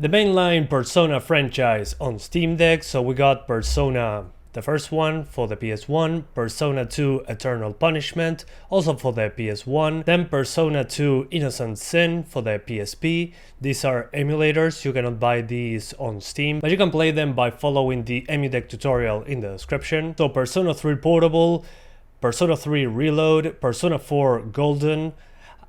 The mainline Persona franchise on Steam Deck, so we got Persona, the first one for the PS1, Persona 2 Eternal Punishment, also for the PS1, then Persona 2 Innocent Sin for the PSP. These are emulators, you cannot buy these on Steam, but you can play them by following the EmuDeck tutorial in the description. So Persona 3 Portable, Persona 3 Reload, Persona 4 Golden,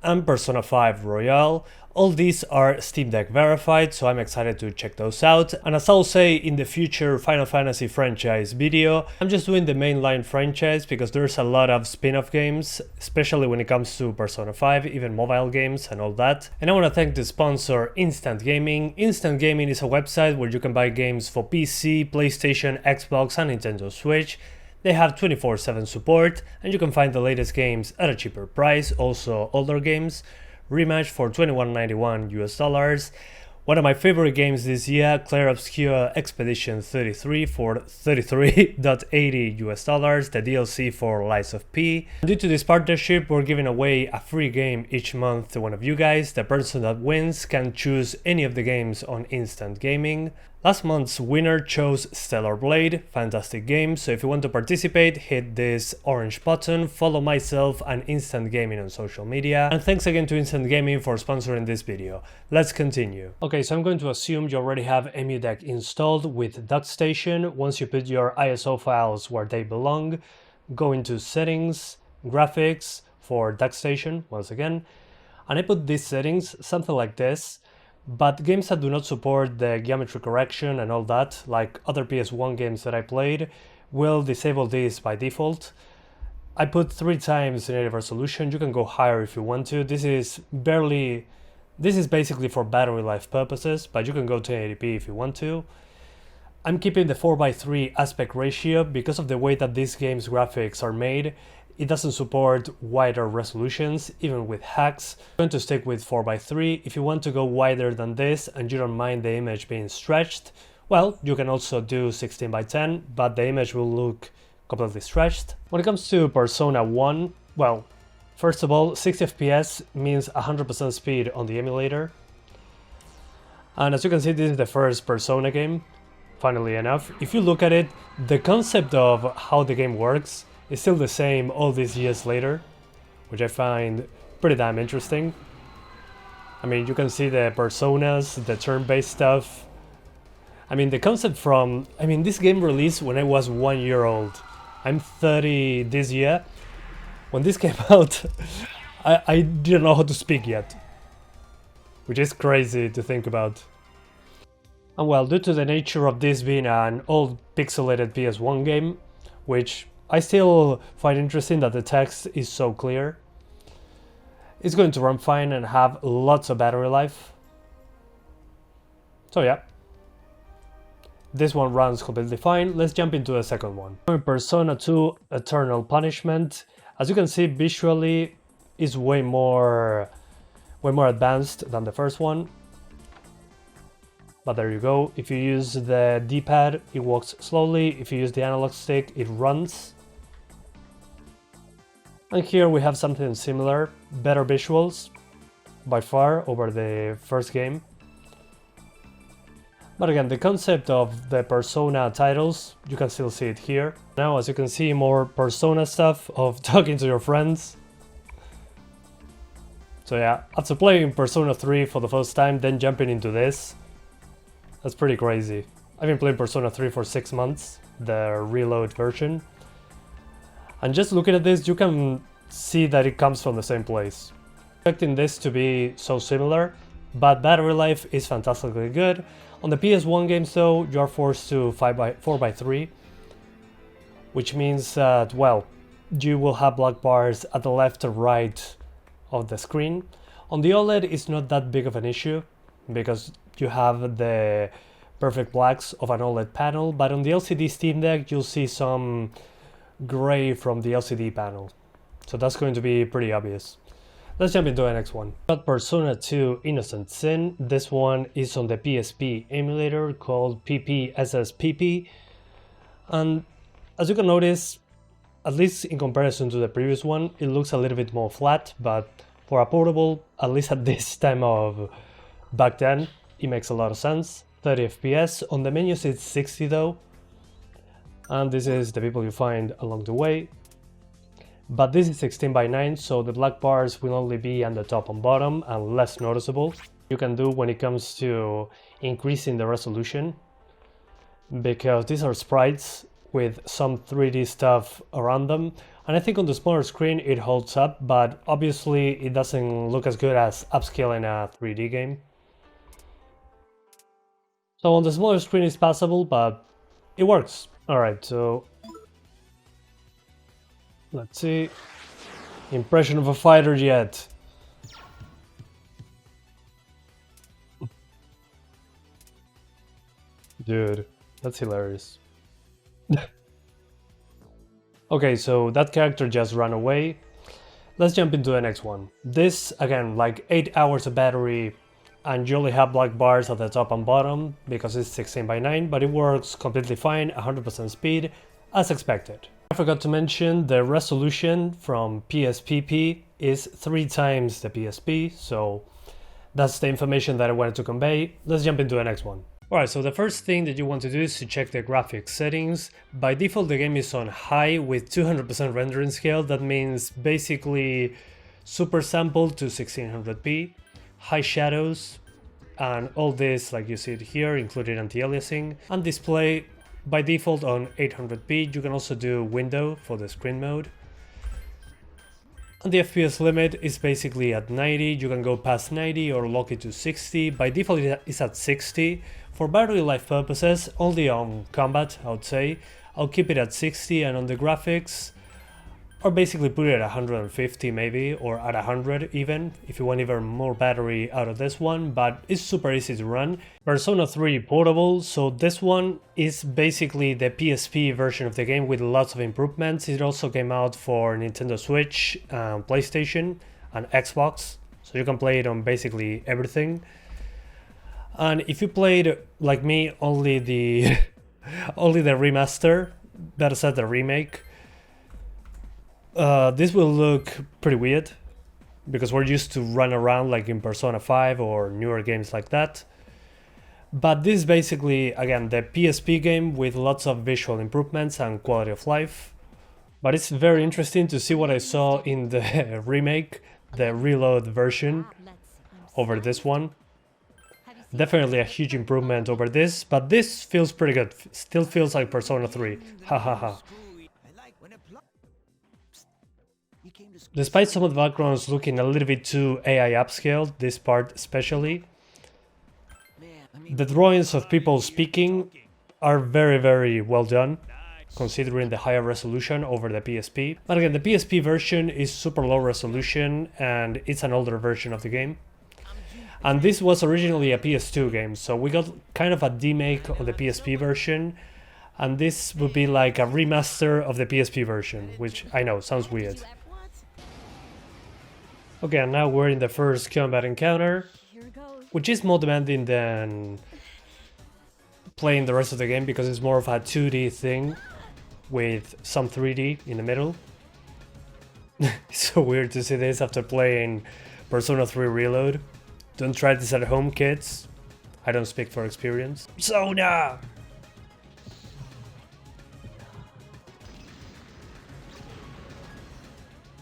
and Persona 5 Royale. All these are Steam Deck verified, so I'm excited to check those out. And as I'll say in the future Final Fantasy franchise video, I'm just doing the mainline franchise because there's a lot of spin-off games, especially when it comes to Persona 5, even mobile games and all that. And I want to thank the sponsor Instant Gaming. Instant Gaming is a website where you can buy games for PC, PlayStation, Xbox and Nintendo Switch. They have 24/7 support and you can find the latest games at a cheaper price, also older games. Rematch for $21.91 US. One of my favorite games this year, Clair Obscur Expedition 33 for $33.80 US, the DLC for Lies of P. Due to this partnership, we're giving away a free game each month to one of you guys. The person that wins can choose any of the games on Instant Gaming. Last month's winner chose Stellar Blade, fantastic game, so if you want to participate, hit this orange button, follow myself and Instant Gaming on social media, and thanks again to Instant Gaming for sponsoring this video. Let's continue. Okay, so I'm going to assume you already have EmuDeck installed with DockStation. Once you put your ISO files where they belong, go into Settings, Graphics for DockStation, once again, and I put these settings, something like this. But games that do not support the geometry correction and all that, like other PS1 games that I played, will disable this by default. I put 3 times native resolution. You can go higher if you want to. This is basically for battery life purposes, but you can go to 1080p if you want to. I'm keeping the 4:3 aspect ratio because of the way that these games' graphics are made. It doesn't support wider resolutions, even with hacks. I'm going to stick with 4:3. If you want to go wider than this and you don't mind the image being stretched, well, you can also do 16:10, but the image will look completely stretched. When it comes to Persona 1, well, first of all, 60 FPS means 100% speed on the emulator. And as you can see, this is the first Persona game, funnily enough. If you look at it, the concept of how the game works is still the same all these years later, which I find pretty damn interesting. I mean, you can see the personas, the turn-based stuff. I mean, the concept from... I mean, this game released when I was 1 year old. I'm 30 this year. When this came out, I didn't know how to speak yet, which is crazy to think about. And well, due to the nature of this being an old pixelated PS1 game, which I still find interesting that the text is so clear, it's going to run fine and have lots of battery life. So yeah, this one runs completely fine. Let's jump into the second one. Persona 2 Eternal Punishment. As you can see, visually is way more advanced than the first one. But there you go. If you use the D-pad, it walks slowly. If you use the analog stick, it runs. And here we have something similar, better visuals by far over the first game. But again, the concept of the Persona titles, you can still see it here. Now, as you can see, more Persona stuff of talking to your friends. So yeah, after playing Persona 3 for the first time, then jumping into this, that's pretty crazy. I've been playing Persona 3 for 6 months, the Reload version. And just looking at this, you can see that it comes from the same place. Expecting this to be so similar, but battery life is fantastically good. On the PS1 games though, you are forced to 4:3, which means that, well, you will have black bars at the left or right of the screen. On the OLED, it's not that big of an issue, because you have the perfect blacks of an OLED panel, but on the LCD Steam Deck, you'll see some gray from the LCD panel. So that's going to be pretty obvious. Let's jump into the next one. Got Persona 2 Innocent Sin. This one is on the PSP emulator called PPSSPP. And as you can notice, at least in comparison to the previous one, it looks a little bit more flat, but for a portable, at least at this time of back then, it makes a lot of sense. 30 FPS, on the menus it's 60 though. And this is the people you find along the way. But this is 16:9, so the black bars will only be on the top and bottom and less noticeable. You can do when it comes to increasing the resolution, because these are sprites with some 3D stuff around them. And I think on the smaller screen it holds up, but obviously it doesn't look as good as upscaling a 3D game. So on the smaller screen it's passable, but it works. Alright, so let's see. Impression of a fighter jet. Dude, that's hilarious. Okay, so that character just ran away. Let's jump into the next one. This, again, like 8 hours of battery, and you only have black bars at the top and bottom because it's 16:9, but it works completely fine, 100% speed, as expected. I forgot to mention the resolution from PSPP is 3 times the PSP, so that's the information that I wanted to convey. Let's jump into the next one. Alright, so the first thing that you want to do is to check the graphics settings. By default the game is on high with 200% rendering scale. That means basically super sampled to 1600p, high shadows, and all this like you see it here, including anti-aliasing, and display by default on 800p. You can also do window for the screen mode. And the FPS limit is basically at 90. You can go past 90 or lock it to 60. By default it's at 60. For battery life purposes, only on combat I would say, I'll keep it at 60, and on the graphics, or basically put it at 150 maybe, or at 100 even, if you want even more battery out of this one, but it's super easy to run. Persona 3 portable, so this one is basically the PSP version of the game with lots of improvements. It also came out for Nintendo Switch, PlayStation, and Xbox, so you can play it on basically everything. And if you played, like me, only the only the remaster, better said the remake, this will look pretty weird, because we're used to run around like in Persona 5 or newer games like that. But this is basically, again, the PSP game with lots of visual improvements and quality of life. But it's very interesting to see what I saw in the remake, the reload version, over this one. Definitely a huge improvement over this, but this feels pretty good. Still feels like Persona 3. Hahaha. Despite some of the backgrounds looking a little bit too AI upscaled, this part especially, the drawings of people speaking are very well done, considering the higher resolution over the PSP. But again, the PSP version is super low resolution and it's an older version of the game. And this was originally a PS2 game, so we got kind of a demake of the PSP version, and this would be like a remaster of the PSP version, which I know sounds weird. Okay, and now we're in the first combat encounter, which is more demanding than playing the rest of the game because it's more of a 2D thing with some 3D in the middle. It's so weird to see this after playing Persona 3 Reload. Don't try this at home, kids. I don't speak for experience. Persona!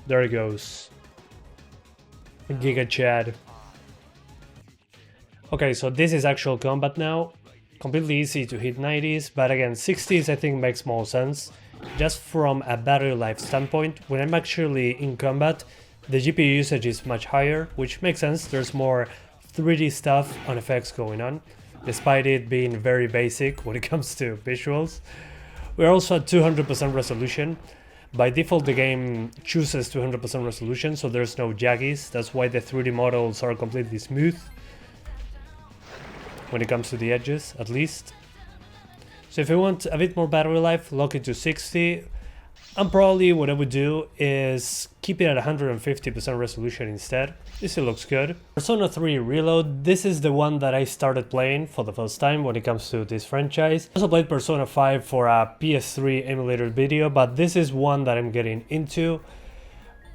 There he goes. Giga Chad. Okay, so this is actual combat now. Completely easy to hit 90s, but again, 60s I think makes more sense. Just from a battery life standpoint, when I'm actually in combat, the GPU usage is much higher, which makes sense. There's more 3D stuff and effects going on, despite it being very basic when it comes to visuals. We're also at 200% resolution. By default the game chooses 200% resolution, so there's no jaggies. That's why the 3D models are completely smooth when it comes to the edges, at least. So if you want a bit more battery life, lock it to 60. And probably what I would do is keep it at 150% resolution instead. This still looks good. Persona 3 Reload, this is the one that I started playing for the first time when it comes to this franchise. I also played Persona 5 for a PS3 emulator video, but this is one that I'm getting into.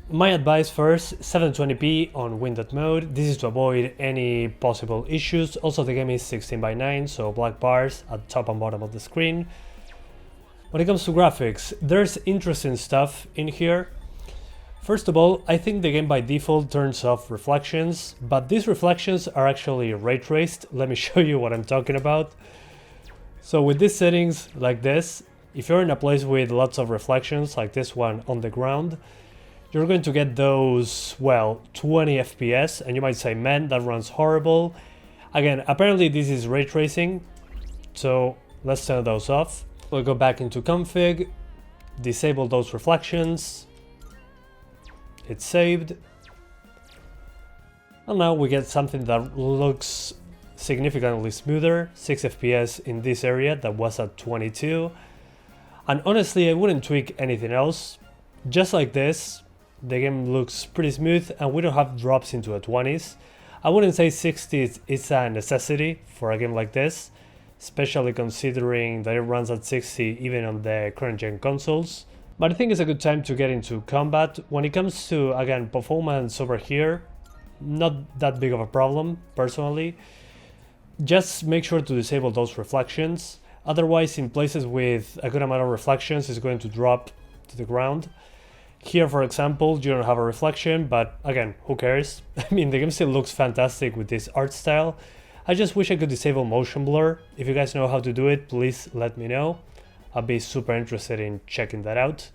My advice first, 720p on windowed mode. This is to avoid any possible issues. Also the game is 16:9, so black bars at top and bottom of the screen. When it comes to graphics, there's interesting stuff in here. First of all, I think the game by default turns off reflections, but these reflections are actually ray traced. Let me show you what I'm talking about. So with these settings like this, if you're in a place with lots of reflections like this one on the ground, you're going to get those, well, 20 FPS, and you might say, man, that runs horrible. Again, apparently this is ray tracing, so let's turn those off. We'll go back into config, disable those reflections. It's saved. And now we get something that looks significantly smoother, 6 FPS in this area that was at 22. And honestly, I wouldn't tweak anything else. Just like this, the game looks pretty smooth and we don't have drops into the 20s. I wouldn't say 60 is a necessity for a game like this, especially considering that it runs at 60 even on the current gen consoles. But I think it's a good time to get into combat. When it comes to, again, performance over here, not that big of a problem, personally. Just make sure to disable those reflections. Otherwise, in places with a good amount of reflections, it's going to drop to the ground. Here, for example, you don't have a reflection, but again, who cares? I mean, the game still looks fantastic with this art style. I just wish I could disable motion blur. If you guys know how to do it, please let me know. I'll be super interested in checking that out.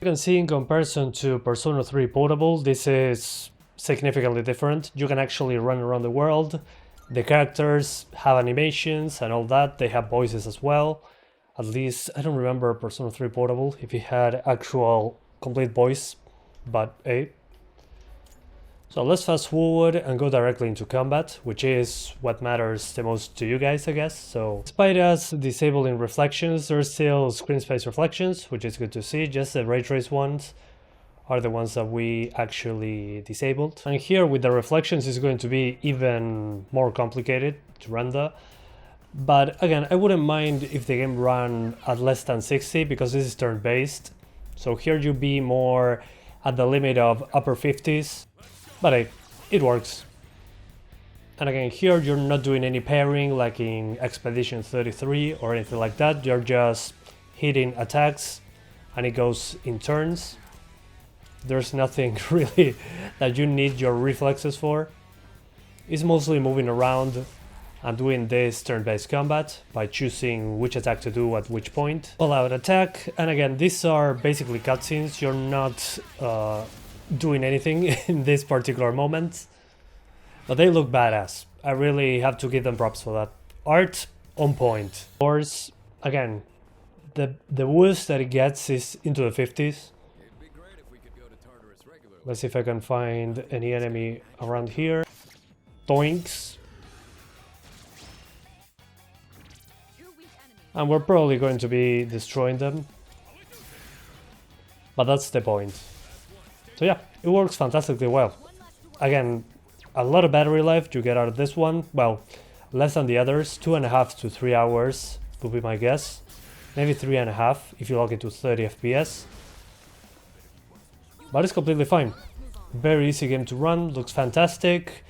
You can see in comparison to Persona 3 Portable, this is significantly different. You can actually run around the world. The characters have animations and all that. They have voices as well. At least, I don't remember Persona 3 Portable if it had actual complete voice, but hey. So let's fast forward and go directly into combat, which is what matters the most to you guys, I guess. So despite us disabling reflections, there's still screen space reflections, which is good to see. Just the ray trace ones are the ones that we actually disabled. And here with the reflections is going to be even more complicated to render. But again, I wouldn't mind if the game ran at less than 60 because this is turn-based. So here you'd be more at the limit of upper 50s. But hey, it works. And again, here you're not doing any pairing like in Expedition 33 or anything like that. You're just hitting attacks and it goes in turns. There's nothing really that you need your reflexes for. It's mostly moving around and doing this turn-based combat by choosing which attack to do at which point. All-out attack, and again, these are basically cutscenes. You're not doing anything in this particular moment, but they look badass. I really have to give them props for that. Art on point. Of course, again, the worst that it gets is into the 50s. Let's see if I can find any enemy around here. Doinks. And we're probably going to be destroying them. But that's the point. So yeah, it works fantastically well. Again, a lot of battery life you get out of this one. Well, less than the others. 2.5 to 3 hours would be my guess. Maybe 3.5 if you log into 30 FPS. But it's completely fine. Very easy game to run, looks fantastic.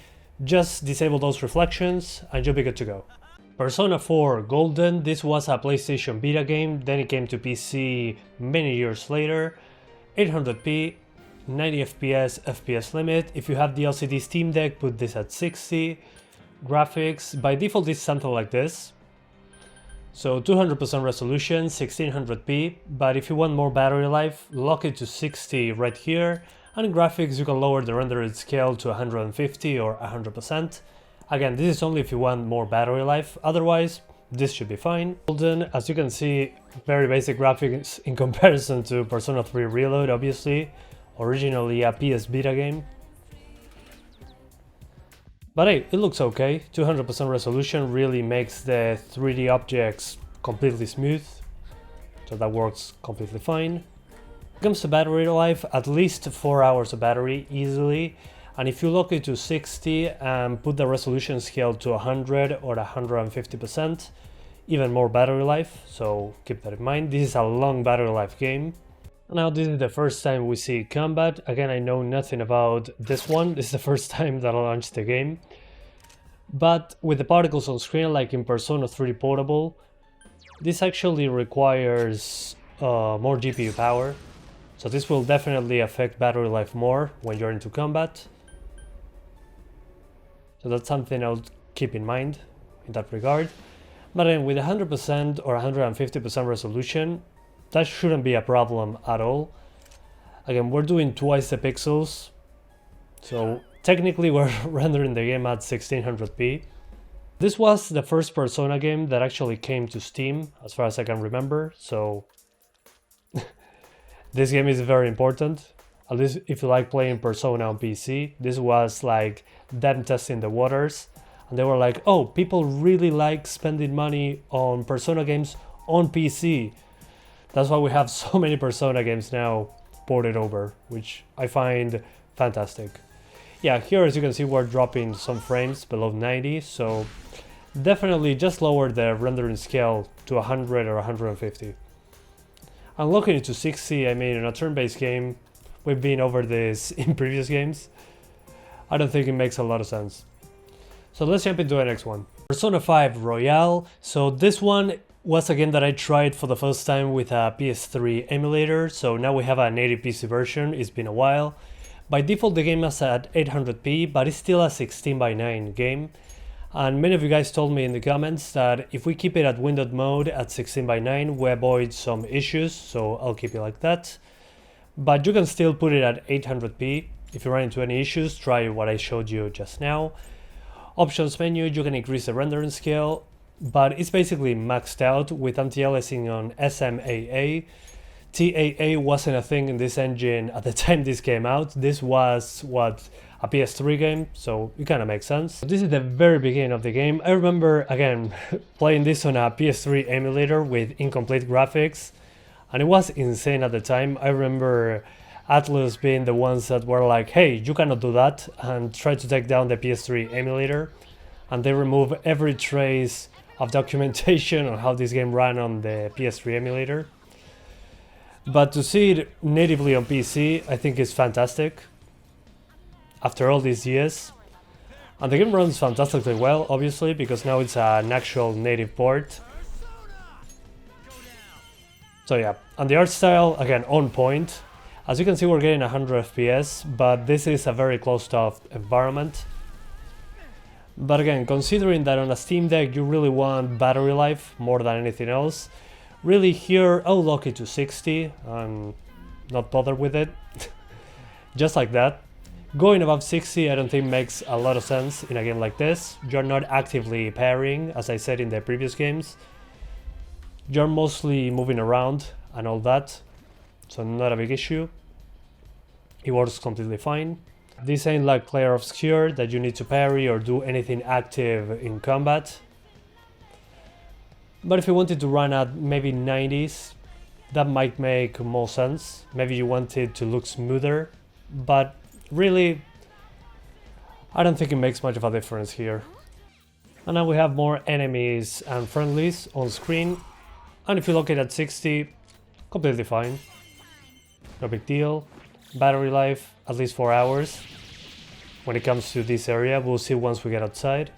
Just disable those reflections and you'll be good to go. Persona 4 Golden, this was a PlayStation Vita game, then it came to PC many years later. 800p, 90 FPS limit. If you have the LCD Steam Deck, put this at 60. Graphics, by default it's something like this. So 200% resolution, 1600p, but if you want more battery life, lock it to 60 right here. And in graphics you can lower the rendered scale to 150 or 100%. Again, this is only if you want more battery life, otherwise this should be fine. Golden, as you can see, very basic graphics in comparison to Persona 3 Reload, obviously. Originally a PS Vita game. But hey, it looks okay. 200% resolution really makes the 3D objects completely smooth. So that works completely fine. When it comes to battery life, at least 4 hours of battery easily. And if you lock it to 60 and put the resolution scale to 100 or 150%, even more battery life, so keep that in mind. This is a long battery life game. Now this is the first time we see combat. Again, I know nothing about this one. This is the first time that I launched the game. But with the particles on screen, like in Persona 3 Portable, this actually requires more GPU power. So this will definitely affect battery life more when you're into combat. So that's something I'll keep in mind in that regard. But then with 100% or 150% resolution, that shouldn't be a problem at all. Again, we're doing twice the pixels, so technically we're rendering the game at 1600p. This was the first Persona game that actually came to Steam, as far as I can remember, so this game is very important. At least if you like playing Persona on PC. This was like them testing the waters, and they were like, oh, people really like spending money on Persona games on PC. That's why we have so many Persona games now ported over, which I find fantastic. Yeah, here as you can see we're dropping some frames below 90, so definitely just lower the rendering scale to 100 or 150. I'm looking into 60, I mean in a turn-based game, we've been over this in previous games. I don't think it makes a lot of sense. So let's jump into the next one. Persona 5 Royale. So this one was a game that I tried for the first time with a PS3 emulator. So now we have a native PC version, it's been a while. By default the game is at 800p, but it's still a 16:9 game. And many of you guys told me in the comments that if we keep it at windowed mode at 16:9, we avoid some issues, so I'll keep it like that. But you can still put it at 800p. If you run into any issues, try what I showed you just now. Options menu, you can increase the rendering scale, but it's basically maxed out with anti-aliasing on SMAA. TAA wasn't a thing in this engine at the time this came out. This was, a PS3 game, so it kind of makes sense. This is the very beginning of the game. I remember, again, playing this on a PS3 emulator with incomplete graphics, and it was insane at the time. I remember Atlus being the ones that were like, hey, you cannot do that, and try to take down the PS3 emulator, and they remove every trace of documentation on how this game ran on the PS3 emulator. But to see it natively on PC, I think is fantastic after all these years. And the game runs fantastically well, obviously, because now it's an actual native port. So yeah, and the art style, again, on point. As you can see, we're getting 100 FPS, but this is a very closed-off environment. But again, considering that on a Steam Deck you really want battery life more than anything else, really here I'll lock it to 60 and not bother with it. Just like that. Going above 60 I don't think makes a lot of sense in a game like this. You're not actively pairing, as I said in the previous games. You're mostly moving around and all that, so not a big issue. It works completely fine. This ain't like Player Obscure that you need to parry or do anything active in combat. But if you wanted to run at maybe 90s, that might make more sense. Maybe you want it to look smoother, but really, I don't think it makes much of a difference here. And now we have more enemies and friendlies on screen. And if you look at 60, completely fine. No big deal. Battery life, at least 4 hours. When it comes to this area, we'll see once we get outside.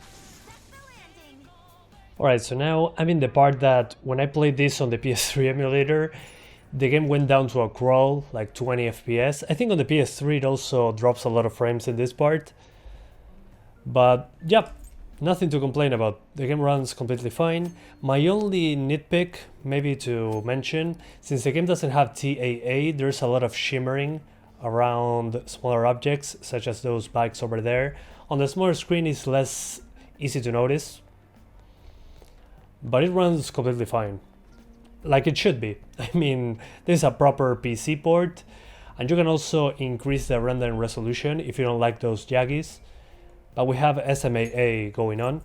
Alright, so now I'm in the part that when I played this on the PS3 emulator, the game went down to a crawl, like 20 FPS. I think on the PS3 it also drops a lot of frames in this part. But yeah, nothing to complain about. The game runs completely fine. My only nitpick, maybe to mention, since the game doesn't have TAA, there's a lot of shimmering around smaller objects, such as those bikes over there. On the smaller screen it's less easy to notice, but it runs completely fine. Like it should be. I mean, this is a proper PC port, and you can also increase the rendering resolution if you don't like those jaggies. But we have SMAA going on.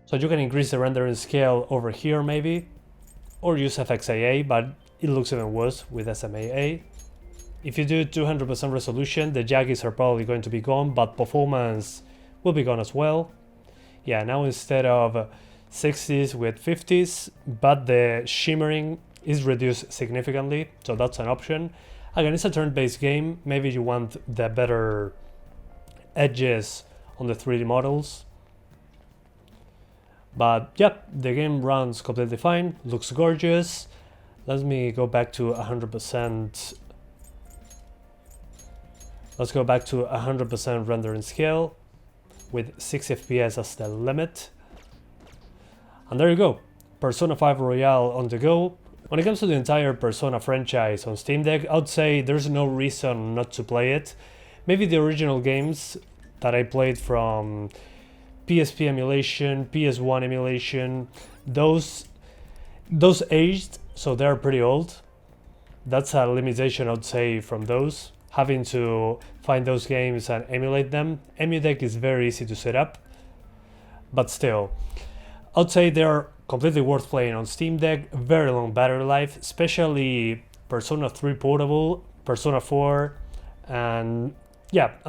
So you can increase the rendering scale over here maybe, or use FXAA, but it looks even worse with SMAA. If you do 200% resolution, the jaggies are probably going to be gone, but performance will be gone as well. Yeah, now instead of 60s with 50s, but the shimmering is reduced significantly, so that's an option. Again, it's a turn-based game. Maybe you want the better edges on the 3D models. But yep, the game runs completely fine, looks gorgeous. Let me go back to 100%. Let's go back to 100% rendering scale with 6 FPS as the limit. And there you go, Persona 5 Royale on the go. When it comes to the entire Persona franchise on Steam Deck, I would say there's no reason not to play it. Maybe the original games that I played from PSP emulation, PS1 emulation, those aged, so they're pretty old. That's a limitation, I would say, from those. Having to find those games and emulate them. EmuDeck is very easy to set up, but still, I would say they're completely worth playing on Steam Deck. Very long battery life, especially Persona 3 Portable, Persona 4, and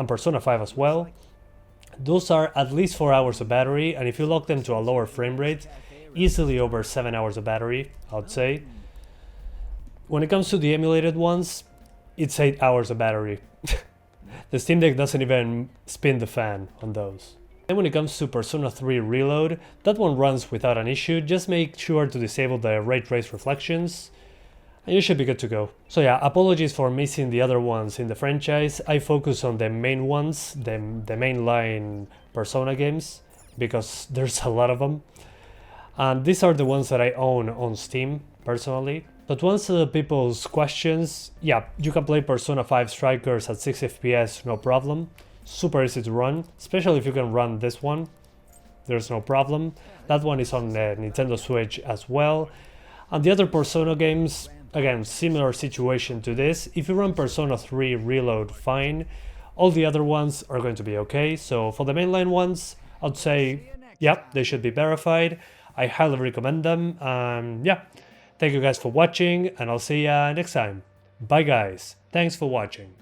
Persona 5 as well. Those are at least 4 hours of battery, and if you lock them to a lower frame rate, easily over 7 hours of battery, I would say. When it comes to the emulated ones, it's 8 hours of battery. The Steam Deck doesn't even spin the fan on those. And when it comes to Persona 3 Reload, that one runs without an issue. Just make sure to disable the ray trace reflections and you should be good to go. So yeah, apologies for missing the other ones in the franchise. I focus on the main ones, the mainline Persona games, because there's a lot of them. And these are the ones that I own on Steam, personally. But to answer people's questions, yeah, you can play Persona 5 Strikers at 6 FPS, no problem. Super easy to run, especially if you can run this one. There's no problem. That one is on the Nintendo Switch as well. And the other Persona games, again, similar situation to this. If you run Persona 3 Reload, fine. All the other ones are going to be okay. So for the mainline ones, I'd say, yeah, they should be verified. I highly recommend them. Yeah, thank you guys for watching, and I'll see ya next time. Bye guys, thanks for watching.